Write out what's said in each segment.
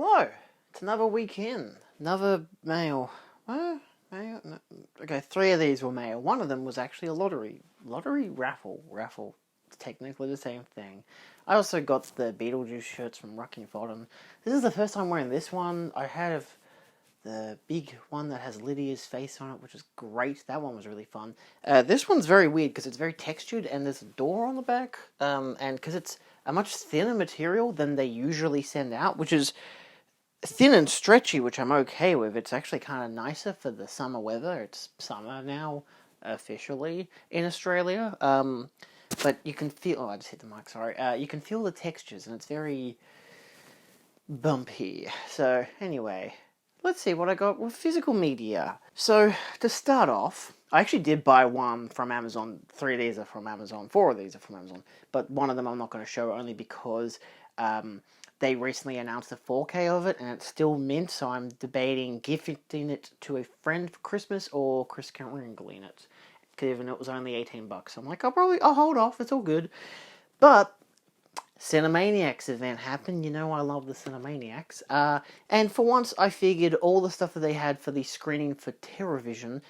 Hello, it's another weekend, another mail. Mail? No. Okay, 3 of these were mail. One of them was actually a lottery. Raffle. It's technically the same thing. I also got the Beetlejuice shirts from Rucking Fodden. This is the first time wearing this one. I had the big one that has Lydia's face on it, which is great. That one was really fun. This one's very weird because it's very textured and there's a door on the back. And because it's a much thinner material than they usually send out, which is thin and stretchy, which I'm okay with. It's actually kind of nicer for the summer weather. It's summer now, officially, in Australia. But you can feel... Oh, I just hit the mic, sorry. You can feel the textures, and it's very bumpy. So, anyway, let's see what I got with physical media. So, to start off, I actually did buy one from Amazon. 3 of these are from Amazon. 4 of these are from Amazon. But one of them I'm not going to show only because... they recently announced a 4K of it, and it's still mint, so I'm debating gifting it to a friend for Christmas or Chris Kringle it, given it was only $18. I'm like, I'll hold off, it's all good. But Cinemaniacs event happened. You know I love the Cinemaniacs. And for once, I figured all the stuff that they had for the screening for TerrorVision,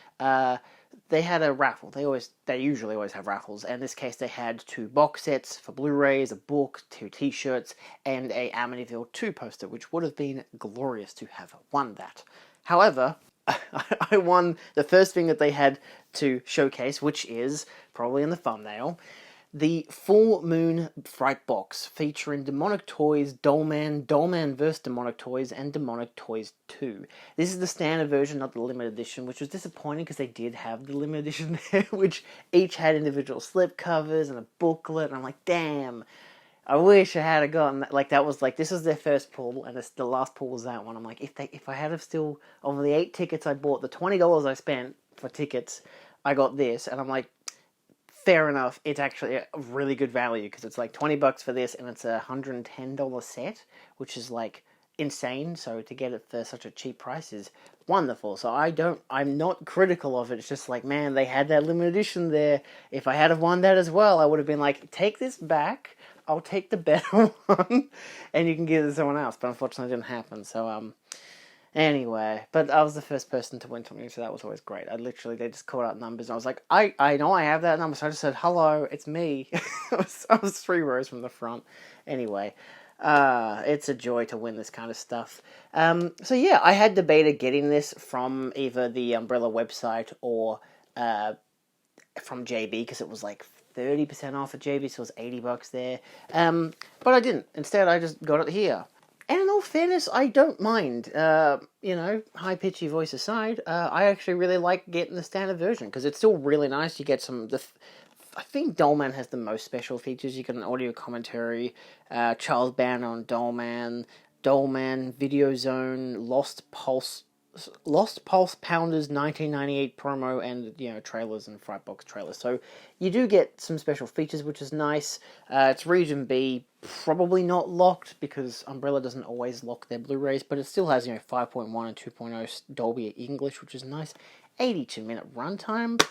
they had a raffle. They usually always have raffles. And in this case, they had 2 box sets for Blu-rays, a book, 2 t-shirts, and a Amityville 2 poster, which would have been glorious to have won that. However, I won the first thing that they had to showcase, which is, probably in the thumbnail, the Full Moon Fright Box, featuring Demonic Toys, Dollman vs. Demonic Toys, and Demonic Toys 2. This is the standard version, not the limited edition, which was disappointing because they did have the limited edition there, which each had individual slipcovers and a booklet, and I'm like, damn, I wish I had gotten that. Like, that was like, this was their first pull, and the last pull was that one. I'm like, if I had have still, over the 8 tickets I bought, the $20 I spent for tickets, I got this, and I'm like, fair enough, it's actually a really good value because it's like $20 for this and it's a $110 set, which is like insane. So to get it for such a cheap price is wonderful. So I'm not critical of it. It's just like, man, they had that limited edition there. If I had have won that as well, I would have been like, take this back. I'll take the better one and you can give it to someone else. But unfortunately it didn't happen. So, anyway, but I was the first person to win something, so that was always great. They just called out numbers, and I was like, I know I have that number, so I just said, hello, it's me. I was 3 rows from the front. Anyway, it's a joy to win this kind of stuff. So yeah, I had debated getting this from either the Umbrella website or from JB, because it was like 30% off at JB, so it was $80 there. But I didn't. Instead, I just got it here. And in all fairness, I don't mind. High-pitchy voice aside, I actually really like getting the standard version, because it's still really nice. You get I think Dollman has the most special features. You get an audio commentary, Charles Band on Dollman, Video Zone, Lost Pulse Pounders 1998 promo, and trailers and Frightbox trailers. So you do get some special features, which is nice. It's Region B, probably not locked because Umbrella doesn't always lock their Blu-rays, but it still has 5.1 and 2.0 Dolby English, which is nice. 82-minute runtime,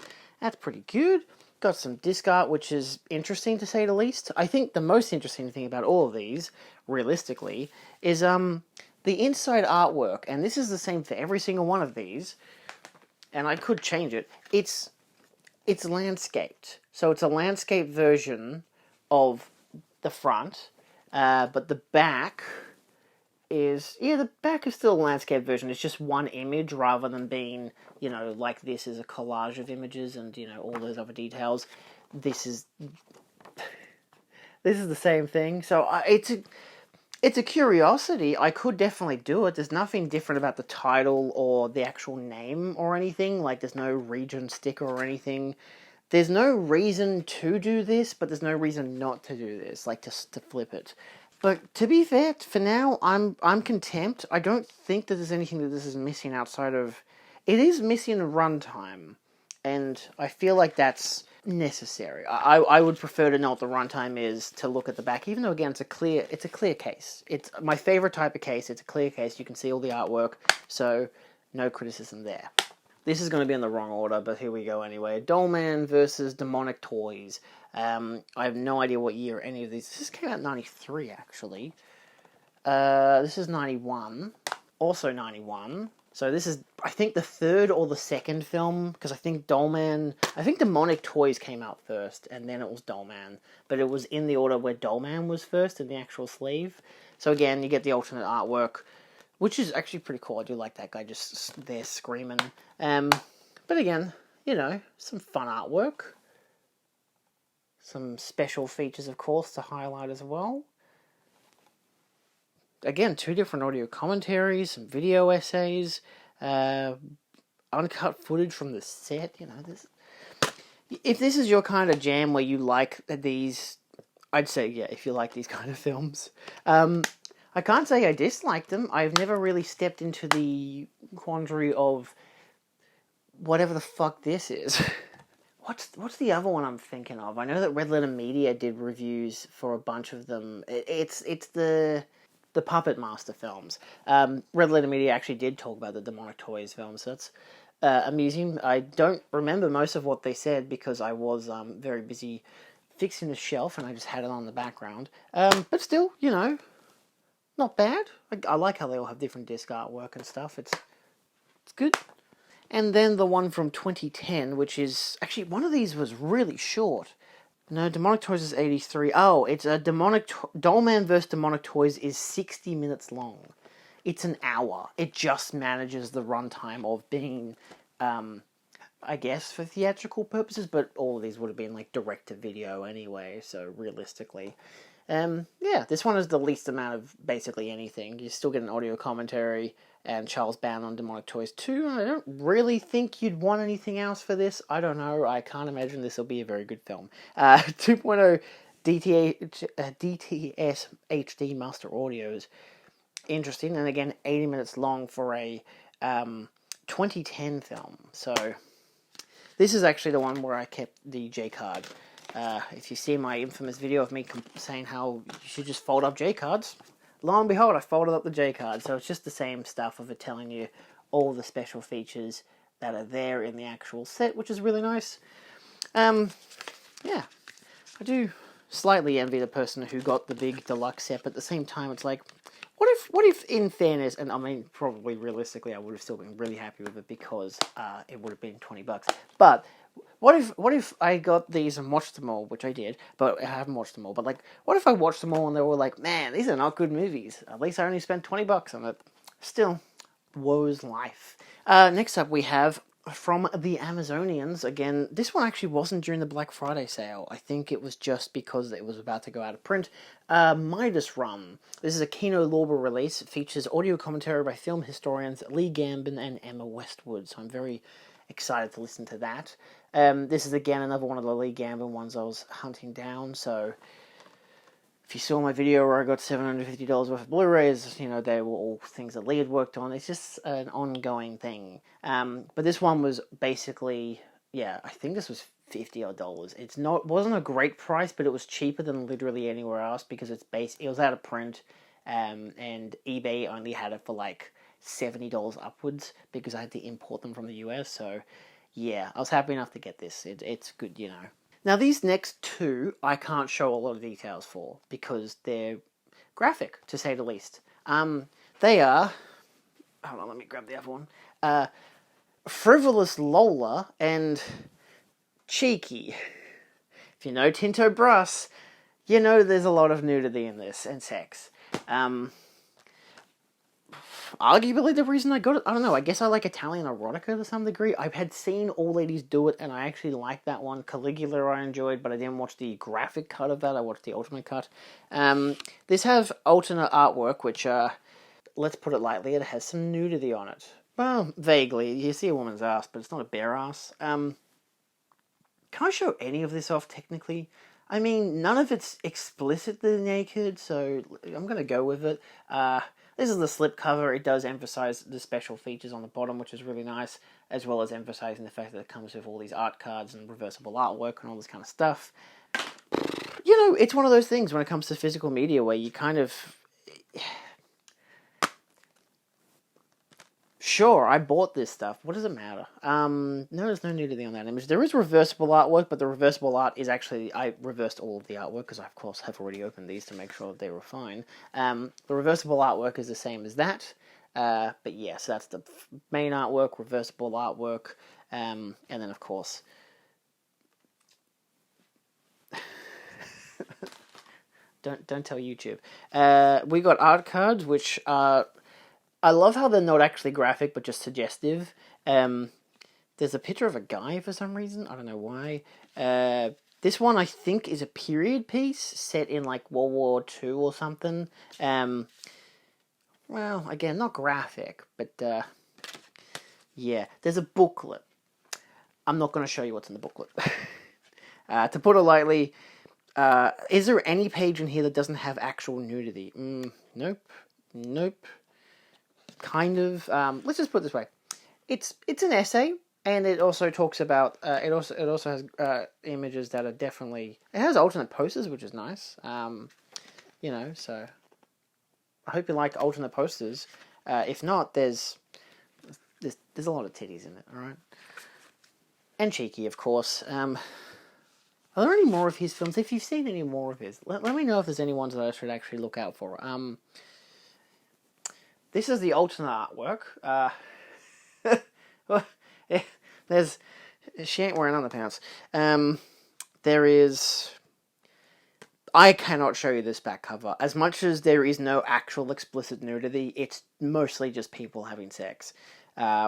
that's pretty good. Got some disc art, which is interesting to say the least. I think the most interesting thing about all of these, realistically, is the inside artwork, and this is the same for every single one of these, and I could change it. It's landscaped, so it's a landscape version of the front, but the back is still a landscape version. It's just one image rather than being, like this is a collage of images and, all those other details. This is the same thing, so it's a curiosity. I could definitely do it. There's nothing different about the title or the actual name or anything. Like, there's no region sticker or anything. There's no reason to do this, but there's no reason not to do this, like to flip it. But to be fair, for now, I'm content. I don't think that there's anything that this is missing outside of... It is missing runtime, and I feel like that's necessary. I would prefer to know what the runtime is to look at the back, even though, again, it's a clear case. It's my favorite type of case. It's a clear case. You can see all the artwork, so no criticism there. This is going to be in the wrong order, but here we go anyway. Dollman versus Demonic Toys. I have no idea what year any of these... This came out in 93, actually. This is 91. Also 91. So this is, I think, the third or the second film, because I think Demonic Toys came out first, and then it was Dollman. But it was in the order where Dollman was first in the actual sleeve. So again, you get the alternate artwork, which is actually pretty cool. I do like that guy just there screaming. But again, you know, some fun artwork. Some special features, of course, to highlight as well. Again, 2 different audio commentaries, some video essays, uncut footage from the set. You know, if this is your kind of jam where you like these, I'd say, yeah, if you like these kind of films. I can't say I dislike them. I've never really stepped into the quandary of whatever the fuck this is. What's the other one I'm thinking of? I know that Red Letter Media did reviews for a bunch of them. It's the Puppet Master films. Red Letter Media actually did talk about the Demonic Toys films, so that's amusing. I don't remember most of what they said because I was very busy fixing the shelf and I just had it on the background. But still, you know, not bad. I like how they all have different disc artwork and stuff. It's good. And then the one from 2010, which is... Actually, one of these was really short. No, Demonic Toys is 83. Oh, it's a Dollman vs. Demonic Toys is 60 minutes long. It's an hour. It just manages the runtime of being, I guess, for theatrical purposes, but all of these would have been, like, direct-to-video anyway, so realistically. Yeah, this one is the least amount of basically anything. You still get an audio commentary and Charles Band on Demonic Toys 2. I don't really think you'd want anything else for this. I don't know. I can't imagine this will be a very good film. 2.0 DTS HD Master Audios. Interesting. And again, 80 minutes long for a 2010 film. So this is actually the one where I kept the J-card. If you see my infamous video of me saying how you should just fold up J-cards, lo and behold, I folded up the J-card. So it's just the same stuff of it telling you all the special features that are there in the actual set, which is really nice. Yeah, I do slightly envy the person who got the big deluxe set, but at the same time, it's like, what if in fairness, and I mean, probably realistically, I would have still been really happy with it because it would have been $20. But what if I got these and watched them all, which I did, but I haven't watched them all. But like, what if I watched them all and they were like, man, these are not good movies. At least I only spent $20 on it. Still, woe's life. Next up we have from the Amazonians. Again, this one actually wasn't during the Black Friday sale. I think it was just because it was about to go out of print. Midas Run. This is a Kino Lorber release. It features audio commentary by film historians Lee Gambin and Emma Westwood. So I'm very excited to listen to that. This is again another one of the Lee Gambin ones I was hunting down. So if you saw my video where I got $750 worth of Blu-rays, you know, they were all things that Lee had worked on. It's just an ongoing thing. But this one was basically, yeah, I think this was $50 It wasn't a great price, but it was cheaper than literally anywhere else because it was out of print, and eBay only had it for like $70 upwards because I had to import them from the US. So yeah, I was happy enough to get this. It's good, you know. Now, these next two, I can't show a lot of details for, because they're graphic, to say the least. They are... Hold on, let me grab the other one. Frivolous Lola and Cheeky. If you know Tinto Brass, you know there's a lot of nudity in this, and sex. Arguably the reason I got it, I don't know, I guess I like Italian erotica to some degree. I had seen All Ladies Do It, and I actually liked that one. Caligula I enjoyed, but I didn't watch the graphic cut of that. I watched the ultimate cut. This has alternate artwork, which, let's put it lightly, it has some nudity on it. Well, vaguely. You see a woman's ass, but it's not a bare ass. Can I show any of this off, technically? I mean, none of it's explicitly naked, so I'm going to go with it. This is the slipcover. It does emphasize the special features on the bottom, which is really nice, as well as emphasizing the fact that it comes with all these art cards and reversible artwork and all this kind of stuff. You know, it's one of those things when it comes to physical media where you kind of... Sure, I bought this stuff. What does it matter? No, there's no nudity on that image. There is reversible artwork, but the reversible art is actually... I reversed all of the artwork, because I, of course, have already opened these to make sure that they were fine. The reversible artwork is the same as that. But yes, that's the main artwork, reversible artwork, and then, of course... Don't tell YouTube. We got art cards, which are... I love how they're not actually graphic, but just suggestive. There's a picture of a guy for some reason. I don't know why. This one, I think, is a period piece set in, like, World War II or something. Well, again, not graphic, but, yeah. There's a booklet. I'm not going to show you what's in the booklet. To put it lightly, is there any page in here that doesn't have actual nudity? Nope. Nope. Kind of. Let's just put it this way: it's an essay, and it also talks about. It also has images that are definitely. It has alternate posters, which is nice. You know, so I hope you like alternate posters. If not, there's a lot of titties in it. All right, and cheeky, of course. Are there any more of his films? If you've seen any more of his, let me know if there's any ones that I should actually look out for. This is the alternate artwork. She ain't wearing underpants. There is... I cannot show you this back cover. As much as there is no actual explicit nudity, it's mostly just people having sex.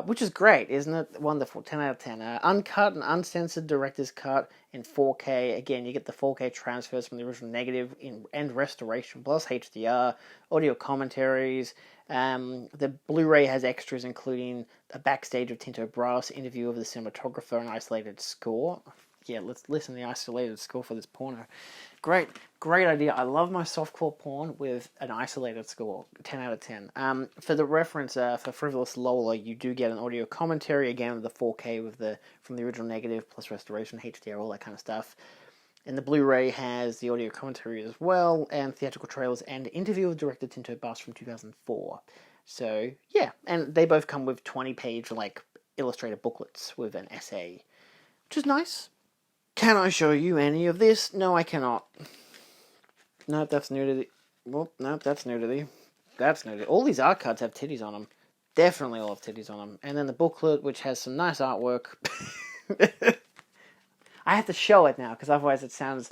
Which is great, isn't it? Wonderful. 10 out of 10. Uncut and uncensored director's cut in 4K. Again, you get the 4K transfers from the original negative and restoration, plus HDR, audio commentaries. The Blu-ray has extras including a backstage of Tinto Brass, interview of the cinematographer, and isolated score. Yeah, let's listen to the isolated score for this porno. Great idea. I love my softcore porn with an isolated score. 10 out of 10. For the reference, for Frivolous Lola, you do get an audio commentary, again with the 4K from the original negative, plus restoration, HDR, all that kind of stuff. And the Blu-ray has the audio commentary as well, and theatrical trailers, and interview with director Tinto Brass from 2004. So, yeah. And they both come with 20-page, like, illustrated booklets with an essay, which is nice. Can I show you any of this? No, I cannot. Nope, that's nudity. Well, nope, that's nudity. That's nudity. All these art cards have titties on them. Definitely all have titties on them. And then the booklet, which has some nice artwork. I have to show it now, because otherwise it sounds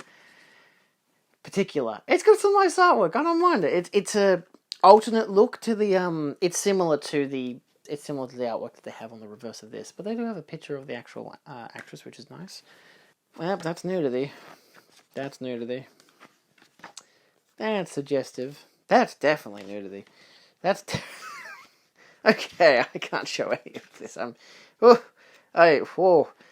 particular. It's got some nice artwork. I don't mind it. It's a alternate look to the It's similar to the artwork that they have on the reverse of this, but they do have a picture of the actual actress, which is nice. Well, that's nudity. That's nudity. That's suggestive. That's definitely nudity. That's okay. I can't show any of this.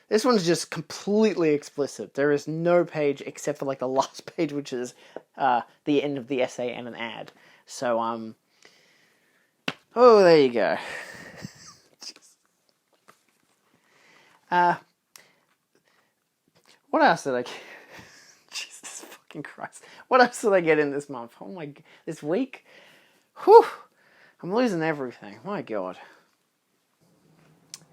This one's just completely explicit. There is no page except for like the last page, which is the end of the essay and an ad. So oh, there you go. What else did I get? Jesus fucking Christ. What else did I get in this month? Oh my... This week? Whew! I'm losing everything. My God.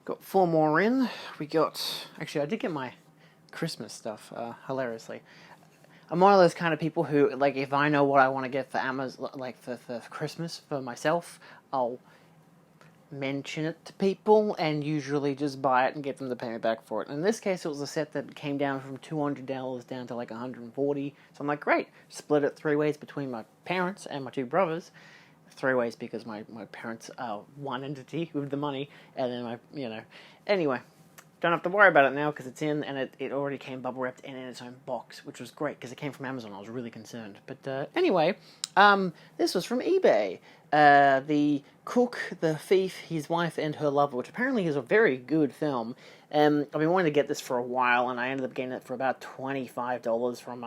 Got 4 more in. We got... Actually, I did get my Christmas stuff, hilariously. I'm one of those kind of people who, like, if I know what I want to get for Amazon, like, for Christmas for myself, I'll mention it to people and usually just buy it and get them to pay me back for it. In this case, it was a set that came down from $200 down to like $140. So I'm like, great, split it 3 ways between my parents and my 2 brothers. 3 ways because my parents are one entity with the money, and then anyway, don't have to worry about it now because it's in, and it already came bubble wrapped and in its own box, which was great because it came from Amazon. I was really concerned, but anyway, this was from eBay. The Cook, the Thief, His Wife and Her Lover, which apparently is a very good film. I've been wanting to get this for a while, and I ended up getting it for about $25 from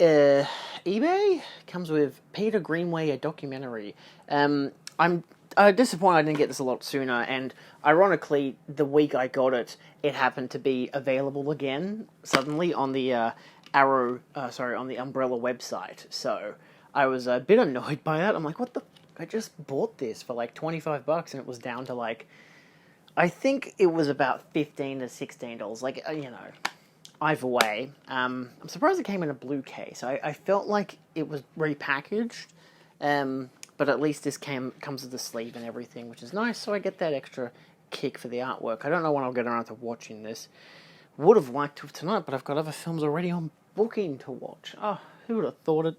eBay. Comes with Peter Greenway, a documentary. I'm disappointed I didn't get this a lot sooner, and ironically, the week I got it, it happened to be available again, suddenly, on the on the Umbrella website, so I was a bit annoyed by that. I'm like, what the... I just bought this for like $25 and it was down to like, I think it was about $15 to $16. Like, either way. I'm surprised it came in a blue case. I felt like it was repackaged, but at least this comes with the sleeve and everything, which is nice, so I get that extra kick for the artwork. I don't know when I'll get around to watching this. Would have liked to tonight, but I've got other films already on booking to watch. Oh, who would have thought it?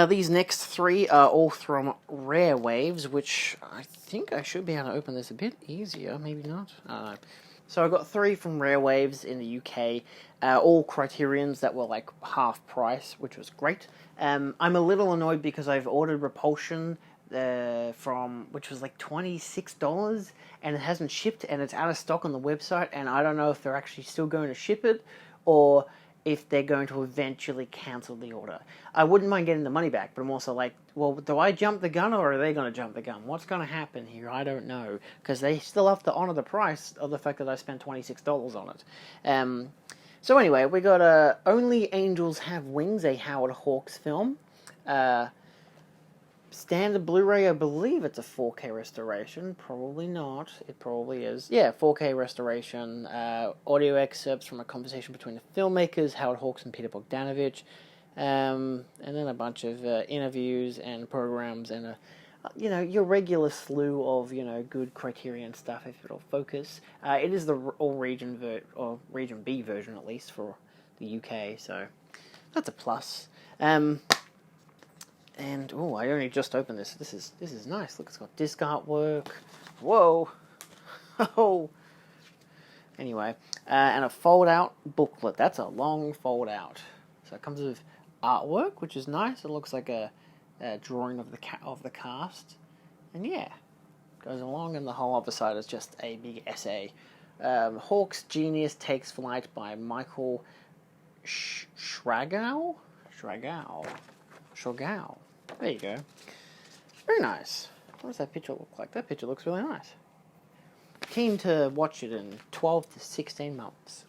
These next three are all from Rare Waves, which I think I should be able to open this a bit easier. Maybe not. I don't know. So I got 3 from Rare Waves in the UK, all Criterions that were like half price, which was great. I'm a little annoyed because I've ordered Repulsion which was like $26, and it hasn't shipped, and it's out of stock on the website, and I don't know if they're actually still going to ship it, or if they're going to eventually cancel the order. I wouldn't mind getting the money back, but I'm also like, well, do I jump the gun, or are they going to jump the gun? What's going to happen here? I don't know, because they still have to honor the price of the fact that I spent $26 on it. So anyway, we got Only Angels Have Wings, a Howard Hawks film. Standard Blu-ray, I believe it's a 4K restoration. Probably not. It probably is. Yeah, 4K restoration. Audio excerpts from a conversation between the filmmakers, Howard Hawks and Peter Bogdanovich. And then a bunch of interviews and programs and your regular slew of good Criterion stuff if it'll focus. It is the all region or region B version at least for the UK, so that's a plus. And I only just opened this. This is nice. Look, it's got disc artwork. Whoa. Oh. Anyway, and a fold-out booklet. That's a long fold-out. So it comes with artwork, which is nice. It looks like a drawing of the cast, and yeah, goes along. And the whole other side is just a big essay. Hawk's Genius Takes Flight by Michael Schragau. There you go. Very nice. What does that picture look like? That picture looks really nice. Keen to watch it in 12 to 16 months.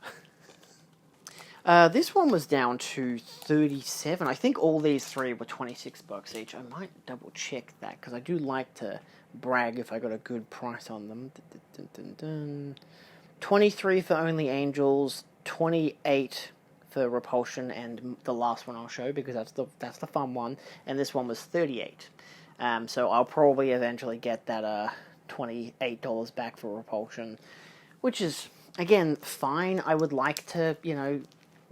This one was down to $37. I think all these 3 were $26 each. I might double check that because I do like to brag if I got a good price on them. 23 for Only Angels, 28 for Repulsion, and the last one I'll show because that's the fun one, and this one was 38. So I'll probably eventually get that $28 back for Repulsion, which is again fine. I would like to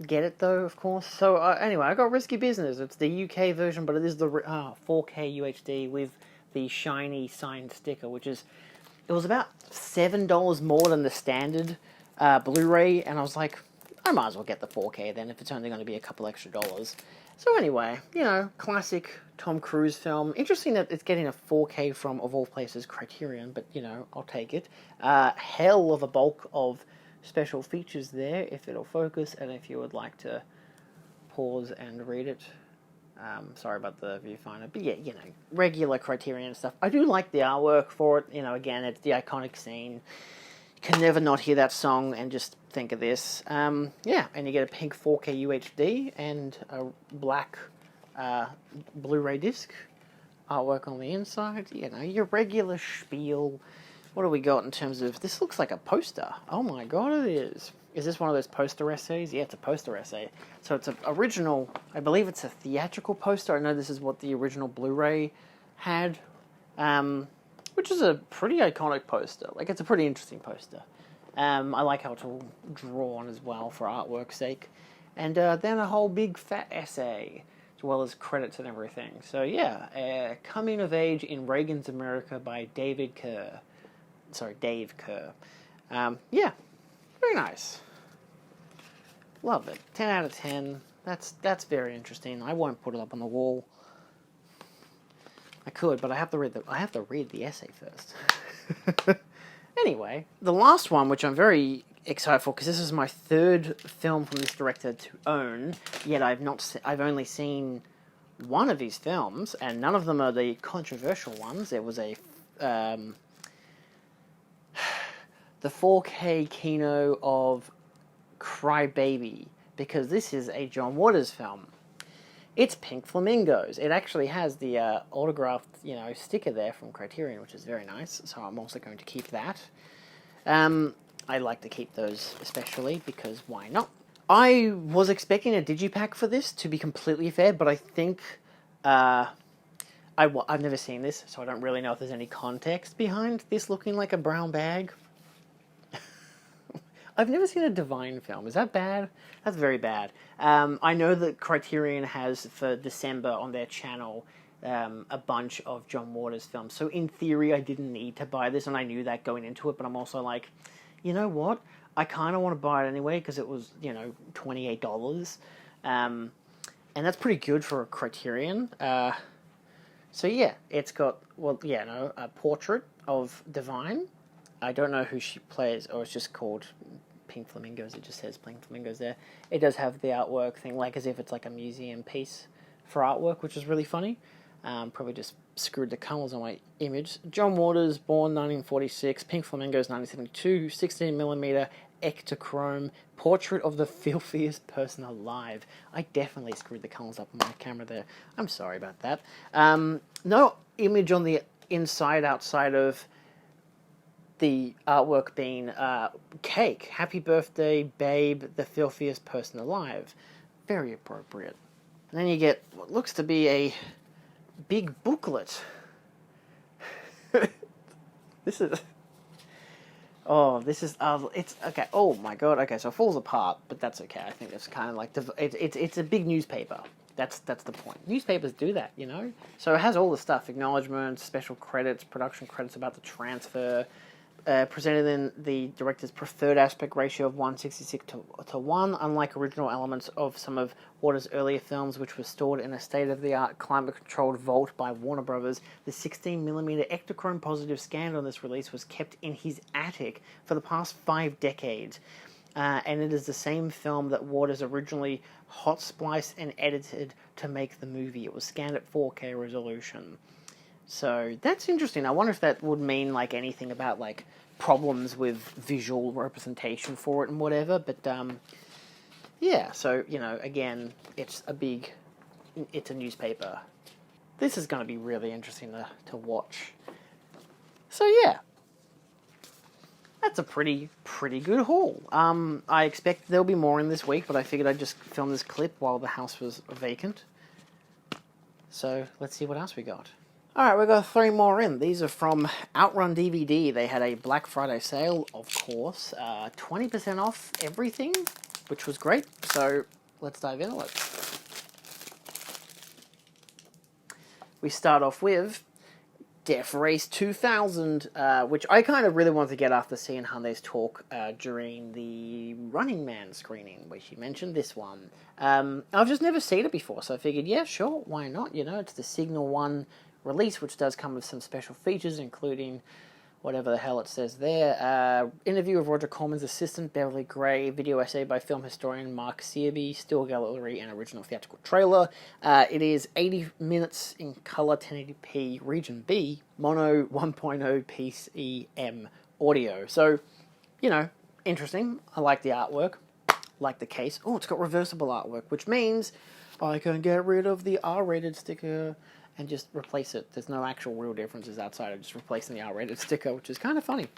get it though, of course. So anyway, I got Risky Business. It's the UK version, but it is the 4K UHD with the shiny signed sticker, it was about $7 more than the standard Blu-ray, and I was like, I might as well get the 4K then if it's only going to be a couple extra dollars. So anyway, classic Tom Cruise film. Interesting that it's getting a 4K from, of all places, Criterion, but, I'll take it. Hell of a bulk of special features there, if it'll focus, and if you would like to pause and read it. Sorry about the viewfinder, but yeah, regular Criterion stuff. I do like the artwork for it. Again, it's the iconic scene. You can never not hear that song and just think of this. Yeah, and you get a pink 4K UHD and a black Blu-ray disc. Artwork on the inside. Your regular spiel. What do we got in terms of... This looks like a poster. Oh my god, it is. Is this one of those poster essays? Yeah, it's a poster essay. So it's an original... I believe it's a theatrical poster. I know this is what the original Blu-ray had. Which is a pretty iconic poster. Like, it's a pretty interesting poster. I like how it's all drawn as well for artwork's sake. And then a whole big fat essay, as well as credits and everything. So yeah, Coming of Age in Reagan's America by Dave Kerr. Yeah, very nice. Love it. 10 out of 10. That's very interesting. I won't put it up on the wall. I could, but I have to read the essay first. Anyway, the last one, which I'm very excited for, because this is my 3rd film from this director to own. Yet I've only seen one of his films, and none of them are the controversial ones. There was the 4K Kino of Cry Baby, because this is a John Waters film. It's Pink Flamingos. It actually has the autographed, sticker there from Criterion, which is very nice. So I'm also going to keep that. I like to keep those especially because why not? I was expecting a digipack for this, to be completely fair, but I think I've never seen this, so I don't really know if there's any context behind this looking like a brown bag. I've never seen a Divine film. Is that bad? That's very bad. I know that Criterion has, for December on their channel, a bunch of John Waters films. So in theory, I didn't need to buy this, and I knew that going into it, but I'm also like, you know what? I kind of want to buy it anyway, because it was, $28. And that's pretty good for a Criterion. So yeah, it's got, a portrait of Divine. I don't know who she plays, or it's just called Pink Flamingos. It just says Pink Flamingos there. It does have the artwork thing, like as if it's like a museum piece for artwork, which is really funny. Probably just screwed the colours on my image. John Waters, born 1946, Pink Flamingos 1972, 16mm Ektachrome, portrait of the filthiest person alive. I definitely screwed the colours up on my camera there. I'm sorry about that. No image on the inside outside of the artwork being cake. Happy birthday, babe, the filthiest person alive. Very appropriate. And then you get what looks to be a big booklet. This is... it's okay. Oh my god. Okay, so it falls apart, but that's okay. I think it's kind of like it's a big newspaper. That's the point. Newspapers do that, So it has all the stuff: acknowledgements, special credits, production credits about the transfer, presented in the director's preferred aspect ratio of 166 to 1, unlike original elements of some of Waters' earlier films, which were stored in a state-of-the-art climate-controlled vault by Warner Brothers. The 16mm Ektachrome positive scanned on this release was kept in his attic for the past 5 decades. And it is the same film that Waters originally hot spliced and edited to make the movie. It was scanned at 4K resolution. So that's interesting. I wonder if that would mean like anything about like problems with visual representation for it and whatever. But yeah, so again, it's a newspaper. This is going to be really interesting to watch. So yeah, that's a pretty good haul. I expect there'll be more in this week, but I figured I'd just film this clip while the house was vacant. So let's see what else we got. Alright, we've got 3 more in. These are from Outrun DVD. They had a Black Friday sale, of course. 20% off everything, which was great. So, let's dive into it. We start off with Death Race 2000, which I kind of really wanted to get after seeing Hyundai's talk during the Running Man screening, where she mentioned this one. I've just never seen it before, so I figured, yeah, sure, why not? It's the Signal 1 release, which does come with some special features, including whatever the hell it says there. Interview with Roger Corman's assistant, Beverly Gray, video essay by film historian Mark Searby, still gallery, and original theatrical trailer. It is 80 minutes in color 1080p Region B, mono 1.0 PCM audio. So, interesting. I like the artwork, like the case. Oh, it's got reversible artwork, which means I can get rid of the R-rated sticker and just replace it. There's no actual real differences outside of just replacing the R-rated sticker, which is kind of funny.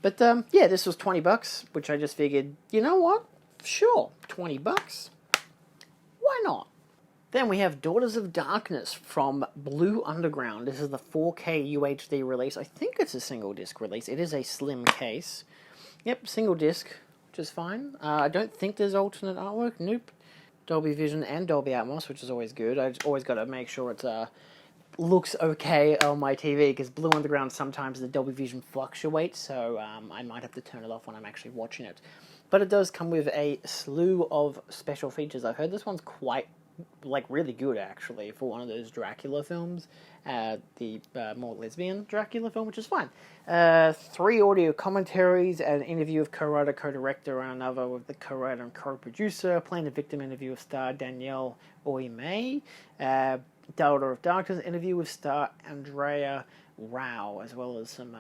But, yeah, this was $20, which I just figured, you know what? Sure, $20. Why not? Then we have Daughters of Darkness from Blue Underground. This is the 4K UHD release. I think it's a single disc release. It is a slim case. Yep, single disc, which is fine. I don't think there's alternate artwork. Nope. Dolby Vision and Dolby Atmos, which is always good. I just always got to make sure it's looks okay on my TV, because Blue Underground, sometimes the Dolby Vision fluctuates, so I might have to turn it off when I'm actually watching it. But it does come with a slew of special features. I've heard this one's quite, really good, actually, for one of those Dracula films, the more lesbian Dracula film, which is fine. 3 audio commentaries, an interview with co-writer, co-director, and another with the co-writer and co-producer, Playing the Victim interview with star Danielle Oimei, Daughter of Darkness interview with star Andrea Rao, as well as some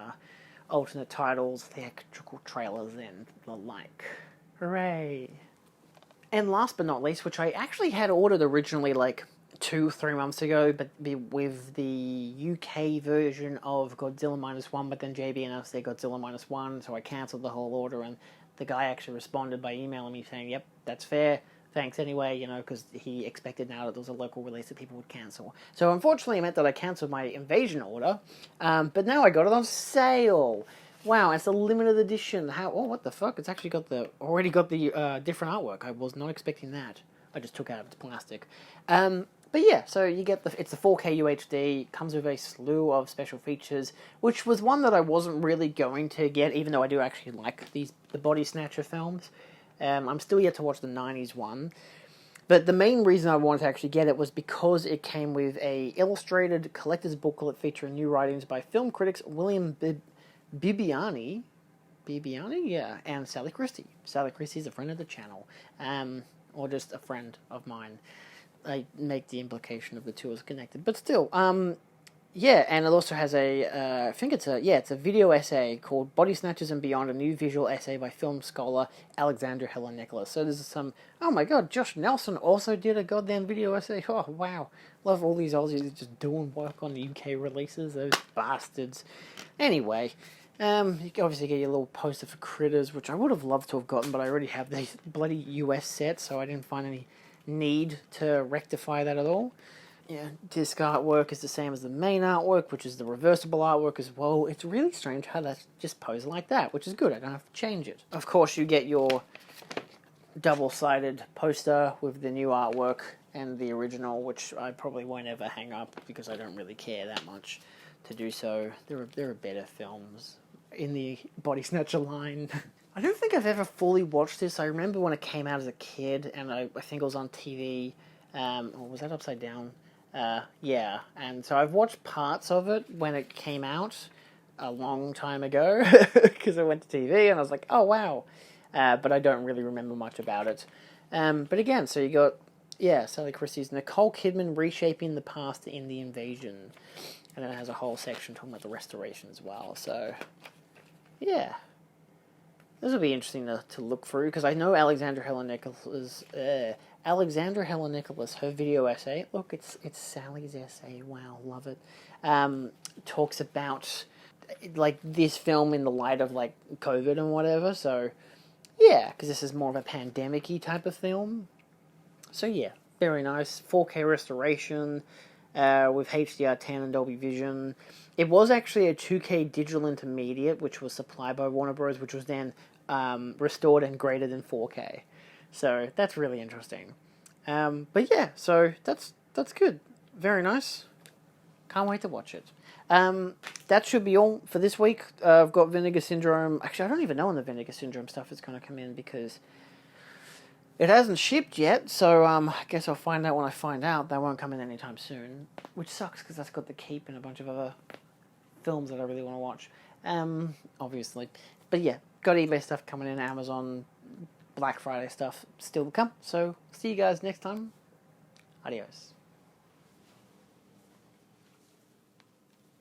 alternate titles, theatrical trailers, and the like. Hooray! And last but not least, which I actually had ordered originally 2-3 months ago, but with the UK version of Godzilla -1, but then JB announced their Godzilla -1, so I cancelled the whole order, and the guy actually responded by emailing me saying, yep, that's fair, thanks anyway, because he expected now that there was a local release that people would cancel. So unfortunately it meant that I cancelled my Invasion order, but now I got it on sale. Wow, it's a limited edition. What the fuck? It's actually already got the different artwork. I was not expecting that. I just took out of its plastic. But yeah, so you get it's the 4K UHD, comes with a slew of special features, which was one that I wasn't really going to get, even though I do actually like the Body Snatcher films. I'm still yet to watch the 90s one. But the main reason I wanted to actually get it was because it came with a illustrated collector's booklet featuring new writings by film critics William Bibbiani, yeah, and Sally Christie. Sally Christie's a friend of the channel, or just a friend of mine. I make the implication of the two as connected, but still, yeah, and it also has I think it's a video essay called Body Snatchers and Beyond, a new visual essay by film scholar Alexander Helen Nicholas. So there's oh my god, Josh Nelson also did a goddamn video essay. Oh, wow. Love all these Aussies just doing work on the UK releases, those bastards. Anyway, you can obviously get your little poster for Critters, which I would have loved to have gotten, but I already have the bloody US set, so I didn't find any need to rectify that at all. Yeah, disc artwork is the same as the main artwork, which is the reversible artwork as well. It's really strange how that's just posed like that, which is good. I don't have to change it. Of course, you get your double-sided poster with the new artwork and the original, which I probably won't ever hang up because I don't really care that much to do so. There are better films in the Body Snatcher line. I don't think I've ever fully watched this. I remember when it came out as a kid, and I think it was on TV. Or was that Upside Down? Yeah, and so I've watched parts of it when it came out a long time ago, because I went to TV, and I was like, oh, wow. But I don't really remember much about it. But again, so you got, Sally Christie's Nicole Kidman reshaping the past in the invasion. And then it has a whole section talking about the restoration as well. So, yeah. This will be interesting to look through, because I know Alexander Helen Nicholas, her video essay, look, it's Sally's essay, wow, love it, talks about, like, this film in the light of, like, COVID and whatever, so, yeah, because this is more of a pandemic-y type of film. So, yeah, very nice, 4K restoration, with HDR10 and Dolby Vision. It was actually a 2K digital intermediate, which was supplied by Warner Bros., which was then restored and graded in 4K. So that's really interesting. But yeah, so that's good. Very nice. Can't wait to watch it. That should be all for this week. I've got Vinegar Syndrome. Actually, I don't even know when the Vinegar Syndrome stuff is going to come in, because it hasn't shipped yet, so I guess I'll find out when I find out. That won't come in anytime soon, which sucks, because that's got The Keep and a bunch of other films that I really want to watch, obviously. But yeah, got eBay stuff coming in, Amazon, Black Friday stuff still to come, so see you guys next time. Adios.